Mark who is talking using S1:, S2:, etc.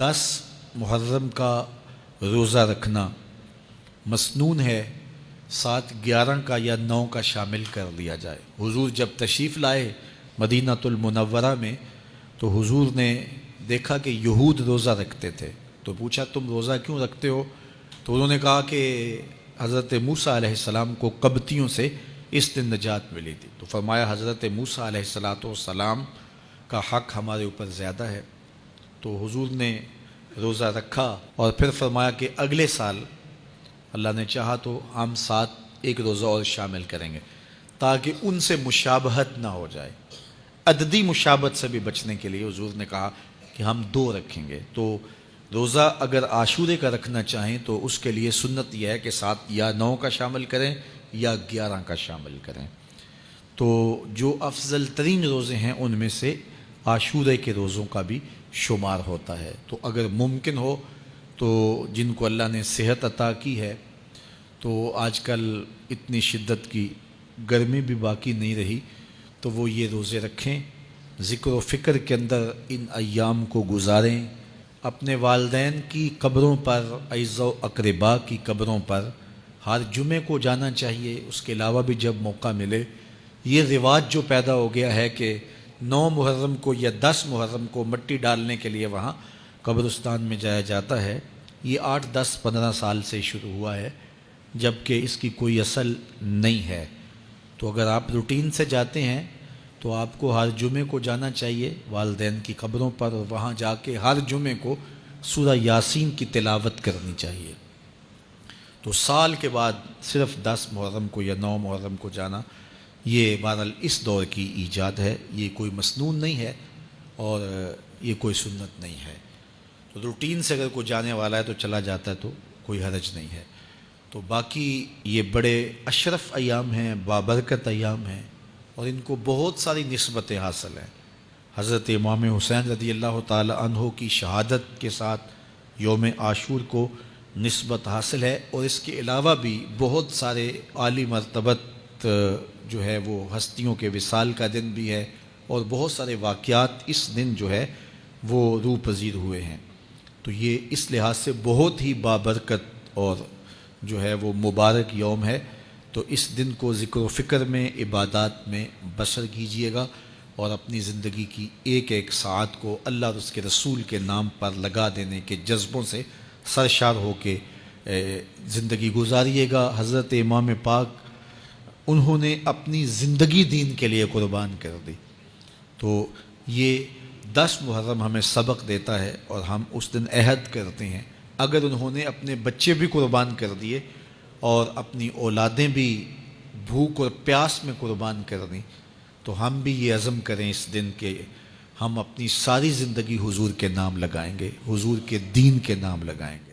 S1: 10 محرم کا روزہ رکھنا مسنون ہے، ساتھ 11 کا یا 9 کا شامل کر لیا جائے۔ حضور جب تشریف لائے مدینہ المنورہ میں تو حضور نے دیکھا کہ یہود روزہ رکھتے تھے، تو پوچھا تم روزہ کیوں رکھتے ہو؟ تو انہوں نے کہا کہ حضرت موسیٰ علیہ السلام کو قبطیوں سے اس دن نجات ملی تھی، تو فرمایا حضرت موسیٰ علیہ السلام کا حق ہمارے اوپر زیادہ ہے، تو حضور نے روزہ رکھا اور پھر فرمایا کہ اگلے سال اللہ نے چاہا تو ہم ساتھ ایک روزہ اور شامل کریں گے تاکہ ان سے مشابہت نہ ہو جائے۔ عددی مشابہت سے بھی بچنے کے لیے حضور نے کہا کہ ہم 2 رکھیں گے۔ تو روزہ اگر عاشورے کا رکھنا چاہیں تو اس کے لیے سنت یہ ہے کہ ساتھ یا 9 کا شامل کریں یا 11 کا شامل کریں۔ تو جو افضل ترین روزے ہیں ان میں سے عاشورے کے روزوں کا بھی شمار ہوتا ہے۔ تو اگر ممکن ہو تو جن کو اللہ نے صحت عطا کی ہے، تو آج کل اتنی شدت کی گرمی بھی باقی نہیں رہی، تو وہ یہ روزے رکھیں، ذکر و فکر کے اندر ان ایام کو گزاریں، اپنے والدین کی قبروں پر، اعزاء و اقرباء کی قبروں پر ہر جمعے کو جانا چاہیے۔ اس کے علاوہ بھی جب موقع ملے، یہ رواج جو پیدا ہو گیا ہے کہ 9 محرم کو یا 10 محرم کو مٹی ڈالنے کے لیے وہاں قبرستان میں جایا جاتا ہے، یہ 8 10 15 سال سے شروع ہوا ہے، جبکہ اس کی کوئی اصل نہیں ہے۔ تو اگر آپ روٹین سے جاتے ہیں تو آپ کو ہر جمعے کو جانا چاہیے والدین کی قبروں پر، اور وہاں جا کے ہر جمعے کو سورہ یاسین کی تلاوت کرنی چاہیے۔ تو سال کے بعد صرف 10 محرم کو یا 9 محرم کو جانا، یہ بہرحال اس دور کی ایجاد ہے، یہ کوئی مسنون نہیں ہے اور یہ کوئی سنت نہیں ہے۔ تو روٹین سے اگر کوئی جانے والا ہے تو چلا جاتا ہے تو کوئی حرج نہیں ہے۔ تو باقی یہ بڑے اشرف ایام ہیں، بابرکت ایام ہیں، اور ان کو بہت ساری نسبتیں حاصل ہیں۔ حضرت امام حسین رضی اللہ تعالی عنہ کی شہادت کے ساتھ یوم عاشور کو نسبت حاصل ہے، اور اس کے علاوہ بھی بہت سارے عالی مرتبت جو ہے وہ ہستیوں کے وصال کا دن بھی ہے، اور بہت سارے واقعات اس دن جو ہے وہ روح پذیر ہوئے ہیں۔ تو یہ اس لحاظ سے بہت ہی بابرکت اور جو ہے وہ مبارک یوم ہے۔ تو اس دن کو ذکر و فکر میں، عبادات میں بسر کیجئے گا، اور اپنی زندگی کی ایک ایک ساعت کو اللہ اور اس کے رسول کے نام پر لگا دینے کے جذبوں سے سرشار ہو کے زندگی گزاریے گا۔ حضرت امام پاک انہوں نے اپنی زندگی دین کے لیے قربان کر دی، تو یہ 10 محرم ہمیں سبق دیتا ہے، اور ہم اس دن عہد کرتے ہیں اگر انہوں نے اپنے بچے بھی قربان کر دیے اور اپنی اولادیں بھی بھوک اور پیاس میں قربان کر دیں، تو ہم بھی یہ عزم کریں اس دن کہ ہم اپنی ساری زندگی حضور کے نام لگائیں گے، حضور کے دین کے نام لگائیں گے۔